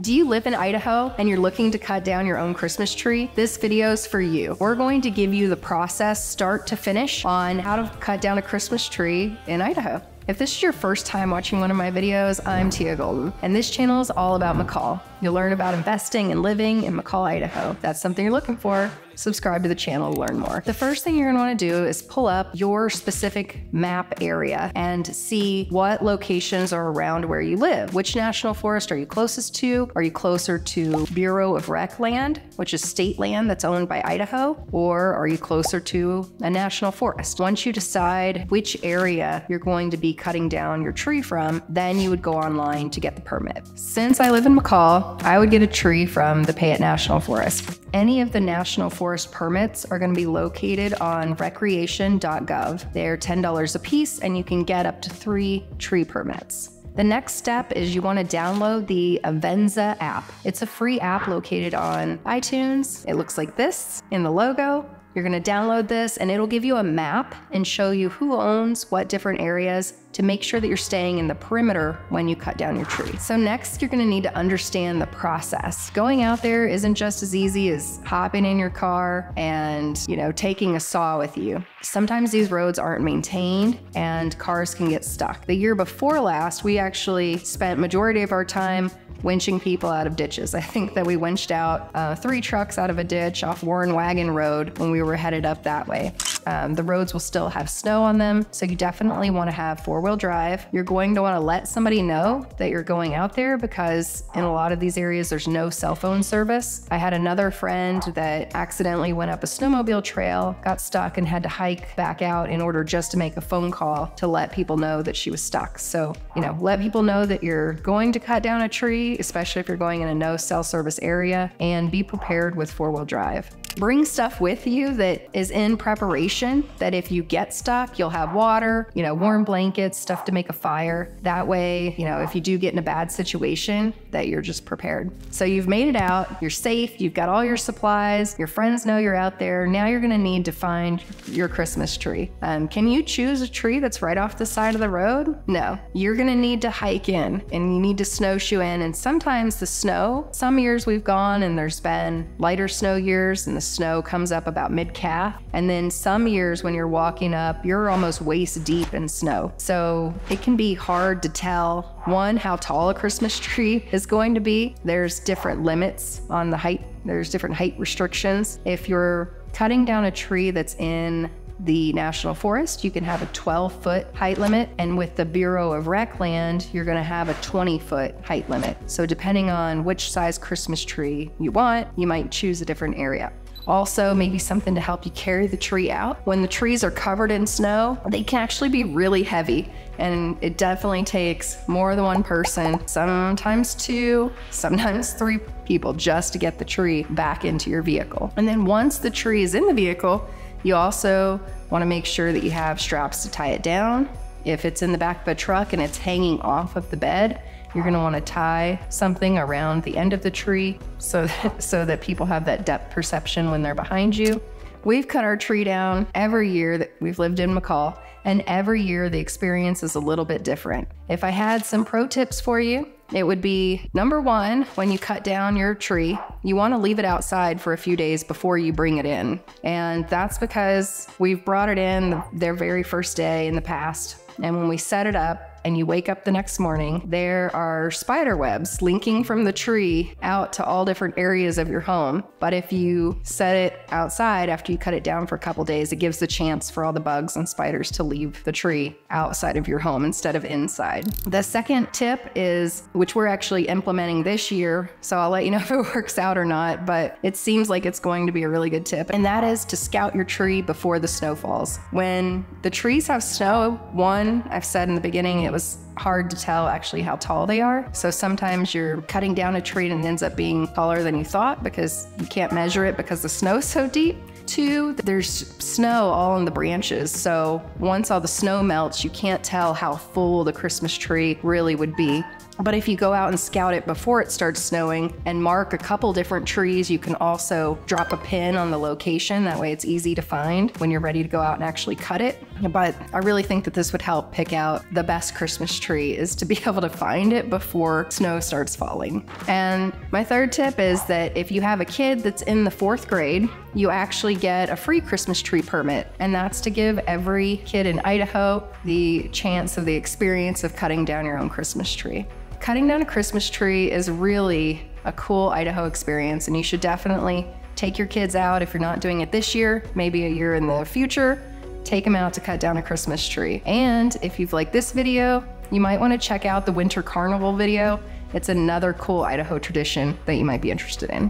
Do you live in Idaho and you're looking to cut down your own Christmas tree? This video's for you. We're going to give you the process start to finish on how to cut down a Christmas tree in Idaho. If this is your first time watching one of my videos, I'm Teia Golden, and this channel is all about McCall. You'll learn about investing and living in McCall, Idaho. If that's something you're looking for, subscribe to the channel to learn more. The first thing you're gonna wanna do is pull up your specific map area and see what locations are around where you live. Which national forest are you closest to? Are you closer to Bureau of Rec land, which is state land that's owned by Idaho? Or are you closer to a national forest? Once you decide which area you're going to be cutting down your tree from, then you would go online to get the permit. Since I live in McCall, I would get a tree from the Teia National Forest. Any of the national forest permits are going to be located on recreation.gov. They're $10 a piece, and you can get up to 3 tree permits. The next step is you want to download the Avenza app. It's a free app located on iTunes. It looks like this in the logo. You're going to download this and it'll give you a map and show you who owns what different areas to make sure that you're staying in the perimeter when you cut down your tree. So next, you're going to need to understand the process. Going out there isn't just as easy as hopping in your car and, taking a saw with you. Sometimes these roads aren't maintained and cars can get stuck. The year before last, we actually spent majority of our time winching people out of ditches. I think that we winched out 3 trucks out of a ditch off Warren Wagon Road when we were headed up that way. The roads will still have snow on them, so you definitely want to have 4-wheel drive. You're going to want to let somebody know that you're going out there because in a lot of these areas there's no cell phone service. I had another friend that accidentally went up a snowmobile trail, got stuck, and had to hike back out in order just to make a phone call to let people know that she was stuck. So, let people know that you're going to cut down a tree, especially if you're going in a no cell service area, and be prepared with 4-wheel drive. Bring stuff with you that is in preparation, that if you get stuck, you'll have water, warm blankets, stuff to make a fire. That way, if you do get in a bad situation, that you're just prepared. So you've made it out, you're safe, you've got all your supplies, your friends know you're out there. Now you're gonna need to find your Christmas tree. Can you choose a tree that's right off the side of the road? No, you're gonna need to hike in and you need to snowshoe in. And sometimes the snow, some years we've gone and there's been lighter snow years and the snow comes up about mid-calf. And then some years when you're walking up, you're almost waist deep in snow. So it can be hard to tell, one, how tall a Christmas tree is going to be. There's different limits on the height. There's different height restrictions. If you're cutting down a tree that's in the national forest, you can have a 12-foot height limit, and with the Bureau of Rec land, you're going to have a 20-foot height limit. So depending on which size Christmas tree you want, you might choose a different area. Also, maybe something to help you carry the tree out. When the trees are covered in snow, they can actually be really heavy, and it definitely takes more than one person, sometimes 2, sometimes 3 people just to get the tree back into your vehicle. And then once the tree is in the vehicle, you also want to make sure that you have straps to tie it down. If it's in the back of a truck and it's hanging off of the bed, you're going to want to tie something around the end of the tree so that people have that depth perception when they're behind you. We've cut our tree down every year that we've lived in McCall, and every year the experience is a little bit different. If I had some pro tips for you, it would be, number 1, when you cut down your tree, you want to leave it outside for a few days before you bring it in. And that's because we've brought it in their very first day in the past. And when we set it up, and you wake up the next morning, there are spider webs linking from the tree out to all different areas of your home. But if you set it outside after you cut it down for a couple days, it gives the chance for all the bugs and spiders to leave the tree outside of your home instead of inside. The second tip is, which we're actually implementing this year, so I'll let you know if it works out or not, but it seems like it's going to be a really good tip, and that is to scout your tree before the snow falls. When the trees have snow, one, I've said in the beginning, it was hard to tell actually how tall they are. So sometimes you're cutting down a tree and it ends up being taller than you thought because you can't measure it because the snow's so deep. 2, there's snow all in the branches. So once all the snow melts, you can't tell how full the Christmas tree really would be. But if you go out and scout it before it starts snowing and mark a couple different trees, you can also drop a pin on the location. That way it's easy to find when you're ready to go out and actually cut it. But I really think that this would help pick out the best Christmas tree, is to be able to find it before snow starts falling. And my third tip is that if you have a kid that's in the 4th grade, you actually get a free Christmas tree permit. And that's to give every kid in Idaho the chance of the experience of cutting down your own Christmas tree. Cutting down a Christmas tree is really a cool Idaho experience, and you should definitely take your kids out. If you're not doing it this year, maybe a year in the future, take them out to cut down a Christmas tree. And if you've liked this video, you might want to check out the Winter Carnival video. It's another cool Idaho tradition that you might be interested in.